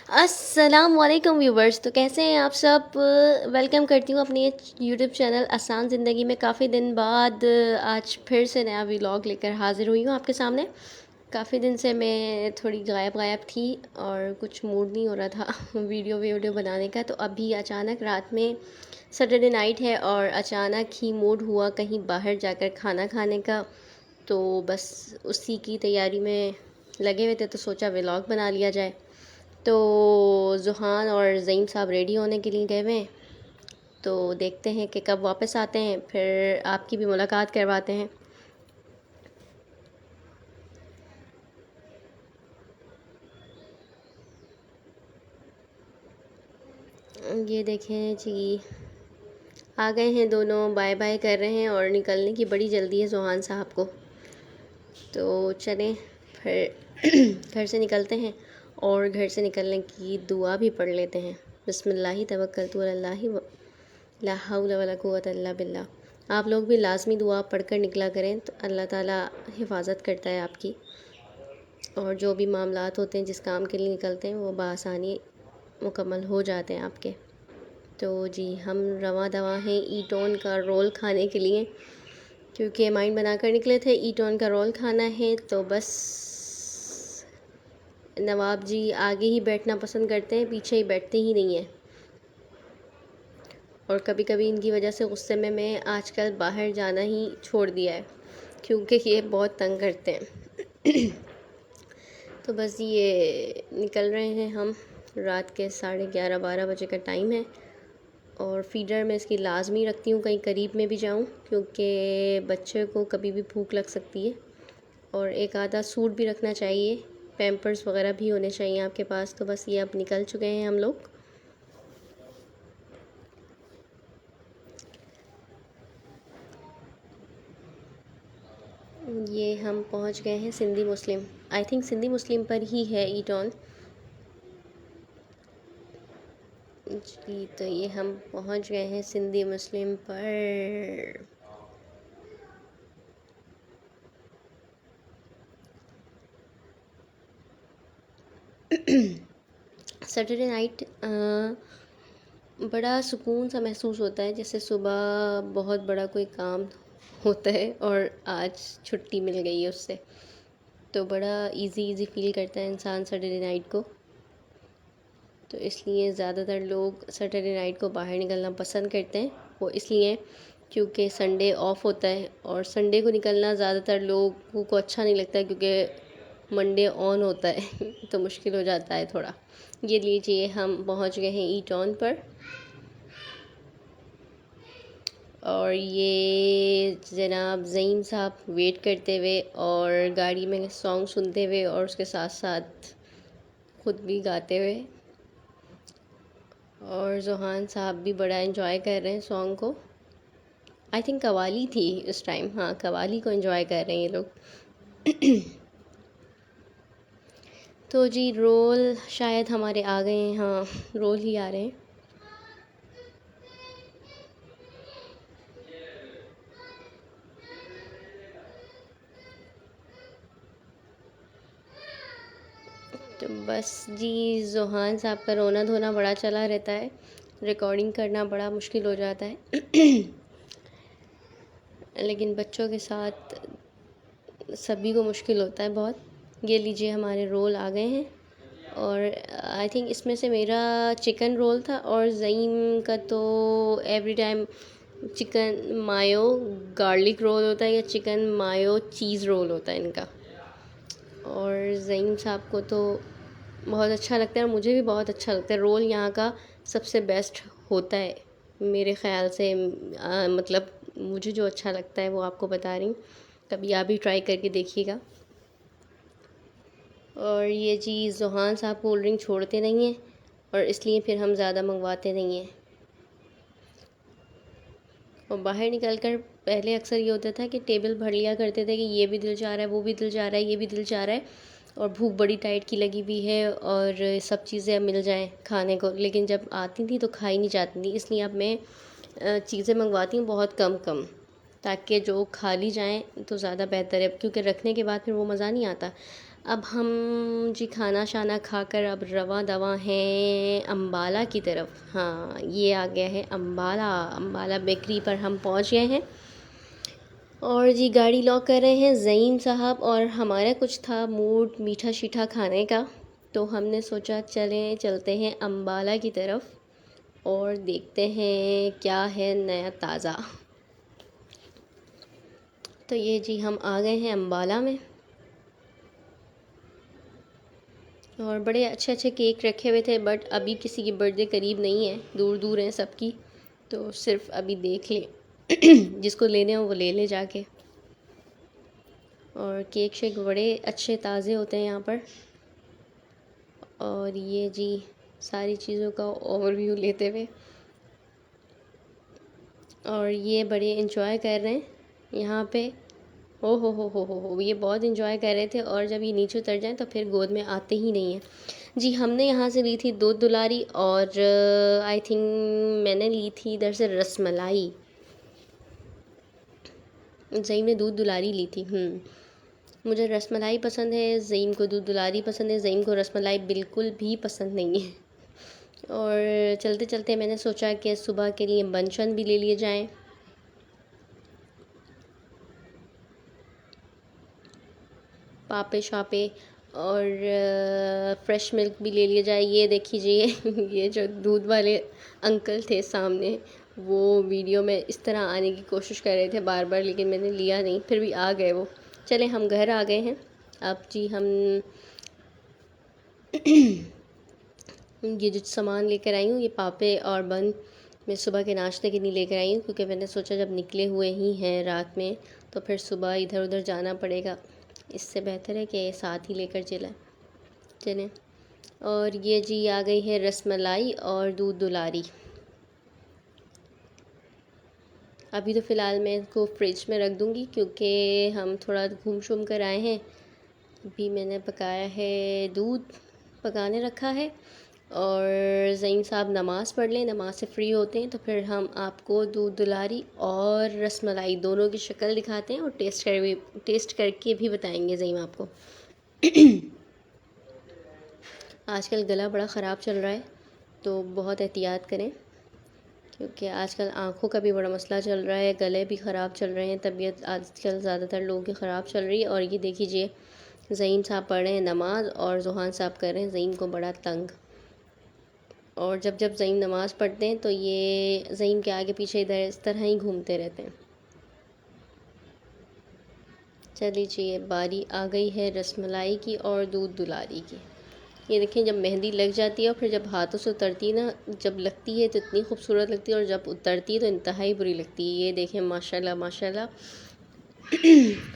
अस्सलाम वालेकुम व्यूवर्स। तो कैसे हैं आप सब। वेलकम करती हूँ अपने यूट्यूब चैनल आसान ज़िंदगी में। काफ़ी दिन बाद आज फिर से नया व्लॉग लेकर हाज़िर हुई हूँ आपके सामने। काफ़ी दिन से मैं थोड़ी गायब गायब थी और कुछ मूड नहीं हो रहा था वीडियो बनाने का। तो अभी अचानक रात में सैटरडे नाइट है और अचानक ही मूड हुआ कहीं बाहर जाकर खाना खाने का। तो बस उसी की तैयारी में लगे हुए थे, तो सोचा व्लॉग बना लिया जाए। तो ज़ुहान और ज़ईम साहब रेडी होने के लिए गए हुए हैं, तो देखते हैं कि कब वापस आते हैं, फिर आपकी भी मुलाकात करवाते हैं। ये देखें जी, आ गए हैं दोनों, बाय बाय कर रहे हैं और निकलने की बड़ी जल्दी है ज़ुहान साहब को। तो चलें फिर घर से निकलते हैं और घर से निकलने की दुआ भी पढ़ लेते हैं। बिस्मिल्लाहि तवक्कलतु अलल्लाहि ला हौला वला कुव्वता इल्ला बिल्लाह। आप लोग भी लाजमी दुआ पढ़कर निकला करें, तो अल्लाह ताला हिफाजत करता है आपकी। और जो भी मामलात होते हैं, जिस काम के लिए निकलते हैं, वो बआसानी मुकम्मल हो जाते हैं आपके। तो जी, हम रवां दवां हैं ईटोन का रोल खाने के लिए, क्योंकि माइंड बनाकर निकले थे ईटोन का रोल खाना है। तो बस नवाब जी आगे ही बैठना पसंद करते हैं, पीछे ही बैठते ही नहीं हैं। और कभी कभी इनकी वजह से गुस्से में मैं आजकल बाहर जाना ही छोड़ दिया है, क्योंकि ये बहुत तंग करते हैं तो बस ये निकल रहे हैं हम। रात के 11:30-12 बजे का टाइम है और फीडर में इसकी लाजमी रखती हूँ, कहीं करीब में भी जाऊँ, क्योंकि बच्चे को कभी भी भूख लग सकती है। और एक आधा सूट भी रखना चाहिए, पैम्पर्स वगैरह भी होने चाहिए आपके पास। तो बस ये अब निकल चुके हैं हम लोग। ये हम पहुंच गए हैं सिंधी मुस्लिम। आई थिंक सिंधी मुस्लिम पर ही है ईटॉन जी। तो ये हम पहुंच गए हैं सिंधी मुस्लिम पर। सैटरडे नाइट बड़ा सुकून सा महसूस होता है, जैसे सुबह बहुत बड़ा कोई काम होता है और आज छुट्टी मिल गई है उससे। तो बड़ा इजी इजी फील करता है इंसान सैटरडे नाइट को। तो इसलिए ज़्यादातर लोग सैटरडे नाइट को बाहर निकलना पसंद करते हैं। वो इसलिए क्योंकि संडे ऑफ होता है, और संडे को निकलना ज़्यादातर लोगों को अच्छा नहीं लगता है, क्योंकि मंडे ऑन होता है तो मुश्किल हो जाता है थोड़ा। ये लीजिए, हम पहुंच गए हैं ईटॉन पर। और ये जनाब ज़ईम साहब वेट करते हुए और गाड़ी में सॉन्ग सुनते हुए और उसके साथ साथ खुद भी गाते हुए। और ज़ुहान साहब भी बड़ा एंजॉय कर रहे हैं सॉन्ग को। आई थिंक कवाली थी उस टाइम, हाँ कवाली को एंजॉय कर रहे हैं ये लोग तो जी रोल शायद हमारे आ गए हैं, हाँ रोल ही आ रहे हैं। तो बस जी, ज़ुहान साहब का रोना धोना बड़ा चला रहता है, रिकॉर्डिंग करना बड़ा मुश्किल हो जाता है लेकिन बच्चों के साथ सभी को मुश्किल होता है बहुत। ये लीजिए, हमारे रोल आ गए हैं। और आई थिंक इसमें से मेरा चिकन रोल था, और ज़ईम का तो एवरी टाइम चिकन मायो गार्लिक रोल होता है या चिकन मायो चीज़ रोल होता है इनका। और ज़ईम साहब को तो बहुत अच्छा लगता है और मुझे भी बहुत अच्छा लगता है। रोल यहाँ का सबसे बेस्ट होता है मेरे ख़्याल से। मतलब मुझे जो अच्छा लगता है वो आपको बता रही हूँ, कभी आप भी ट्राई करके देखिएगा। और ये चीज़ ज़ुहान साहब कोल्ड ड्रिंक छोड़ते नहीं हैं, और इसलिए फिर हम ज़्यादा मंगवाते नहीं हैं। और बाहर निकल कर पहले अक्सर ये होता था कि टेबल भर लिया करते थे कि ये भी दिल चाह रहा है, वो भी दिल चाह रहा है, ये भी दिल चाह रहा है, और भूख बड़ी टाइट की लगी हुई है और सब चीज़ें अब मिल जाएं खाने को। लेकिन जब आती थी तो खाई नहीं जाती थी, इसलिए अब मैं चीज़ें मंगवाती हूँ बहुत कम कम, ताकि जो खा ली जाएँ तो ज़्यादा बेहतर है, क्योंकि रखने के बाद फिर वो मज़ा नहीं आता। अब हम जी खाना शाना खाकर अब रवा दवा हैं अम्बाला की तरफ। हाँ, ये आ गया है अम्बाला। अम्बाला बेकरी पर हम पहुंच गए हैं और जी गाड़ी लॉक कर रहे हैं ज़ईम साहब। और हमारा कुछ था मूड मीठा शीठा खाने का, तो हमने सोचा चलते हैं अम्बाला की तरफ और देखते हैं क्या है नया ताज़ा। तो ये जी हम आ गए हैं अम्बाला में और बड़े अच्छे अच्छे केक रखे हुए थे, बट अभी किसी की बर्थडे करीब नहीं है, दूर दूर हैं सबकी, तो सिर्फ अभी देख ले जिसको लेने हो वो ले ले जाके। और केक शेक बड़े अच्छे ताज़े होते हैं यहाँ पर। और ये जी सारी चीज़ों का ओवरव्यू लेते हुए, और ये बड़े इन्जॉय कर रहे हैं यहाँ पे। ओ हो, ये बहुत इन्जॉय कर रहे थे। और जब ये नीचे उतर जाएं तो फिर गोद में आते ही नहीं हैं जी। हमने यहाँ से ली थी दूध दुलारी और आई थिंक मैंने ली थी इधर से रसमलाई। ज़ईम ने दूध दुलारी ली थी। मुझे रसमलाई पसंद है, ज़ईम को दूध दुलारी पसंद है। ज़ईम को रसमलाई बिल्कुल भी पसंद नहीं है। और चलते चलते मैंने सोचा कि सुबह के लिए बंचन भी ले लिए जाएं। पापे शापे और फ्रेश मिल्क भी ले लिया जाए। ये देखिए ये जो दूध वाले अंकल थे सामने, वो वीडियो में इस तरह आने की कोशिश कर रहे थे बार बार, लेकिन मैंने लिया नहीं, फिर भी आ गए वो। चले हम घर आ गए हैं अब जी। हम ये जो सामान लेकर आई हूँ, ये पापे और बन मैं सुबह के नाश्ते के लिए लेकर आई हूँ, क्योंकि मैंने सोचा जब निकले हुए ही हैं रात में तो फिर सुबह इधर उधर जाना पड़ेगा, इससे बेहतर है कि साथ ही लेकर चलें। और ये जी आ गई है रसमलाई और दूध दुलारी। अभी तो फ़िलहाल मैं इसको फ्रिज में रख दूँगी, क्योंकि हम थोड़ा घूम शूम कर आए हैं। अभी मैंने पकाया है, दूध पकाने रखा है, और ज़ईम साहब नमाज़ पढ़ लें, नमाज से फ्री होते हैं तो फिर हम आपको दूध दुलारी और रसमलाई दोनों की शक्ल दिखाते हैं और टेस्ट करके भी बताएंगे ज़ईम आपको। आजकल गला बड़ा ख़राब चल रहा है, तो बहुत एहतियात करें, क्योंकि आजकल आँखों का भी बड़ा मसला चल रहा है, गले भी ख़राब चल रहे हैं, तबीयत आजकल ज़्यादातर लोगों की ख़राब चल रही है। और ये देखिए ज़ईम साहब पढ़ रहे हैं नमाज़ और ज़ुहान साहब कर रहे हैं ज़ईम को बड़ा तंग। और जब जब ज़ईम नमाज़ पढ़ते हैं तो ये ज़ईम के आगे पीछे इधर इस तरह ही घूमते रहते हैं। चलिए बारी आ गई है रसमलाई की और दूध दुलारी की। ये देखें, जब मेहंदी लग जाती है और फिर जब हाथों से उतरती है ना, जब लगती है तो इतनी खूबसूरत लगती है, और जब उतरती है तो इंतहाई बुरी लगती है। ये देखें माशाल्लाह माशाल्लाह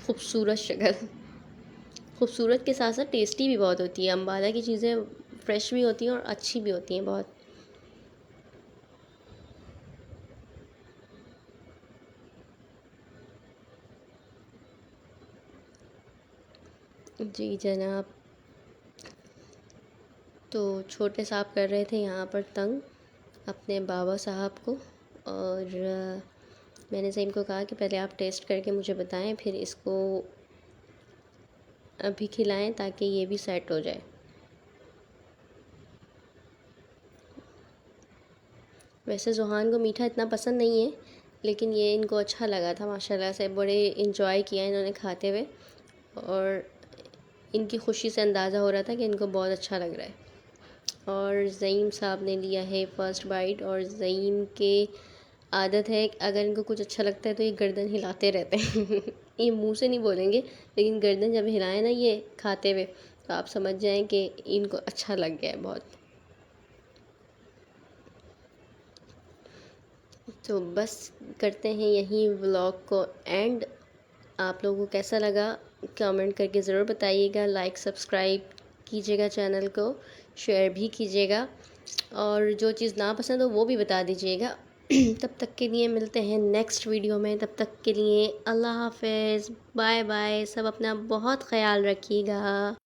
खूबसूरत शक्ल। खूबसूरत के साथ साथ टेस्टी भी बहुत होती है। अम्बाला की चीज़ें फ्रेश भी होती हैं और अच्छी भी होती हैं बहुत। जी जनाब, तो छोटे साहब कर रहे थे यहाँ पर तंग अपने बाबा साहब को, और मैंने ज़ईम को कहा कि पहले आप टेस्ट करके मुझे बताएं, फिर इसको अभी खिलाएं ताकि ये भी सेट हो जाए। वैसे ज़ुहान को मीठा इतना पसंद नहीं है, लेकिन ये इनको अच्छा लगा था माशाल्लाह से, बड़े इन्जॉय किया इन्होंने खाते हुए, और इनकी खुशी से अंदाज़ा हो रहा था कि इनको बहुत अच्छा लग रहा है। और ज़ईम साहब ने लिया है फ़र्स्ट बाइट, और ज़ईम के आदत है अगर इनको कुछ अच्छा लगता है तो ये गर्दन हिलाते रहते हैं ये मुंह से नहीं बोलेंगे, लेकिन गर्दन जब हिलाए ना ये खाते हुए, तो आप समझ जाएं कि इनको अच्छा लग गया है बहुत। तो बस करते हैं यहीं व्लॉग को एंड। आप लोगों को कैसा लगा कमेंट करके ज़रूर बताइएगा। लाइक सब्सक्राइब कीजिएगा, चैनल को शेयर भी कीजिएगा, और जो चीज़ ना पसंद हो वो भी बता दीजिएगा। तब तक के लिए मिलते हैं नेक्स्ट वीडियो में। तब तक के लिए अल्लाह हाफ़िज़, बाय बाय। सब अपना बहुत ख़याल रखिएगा।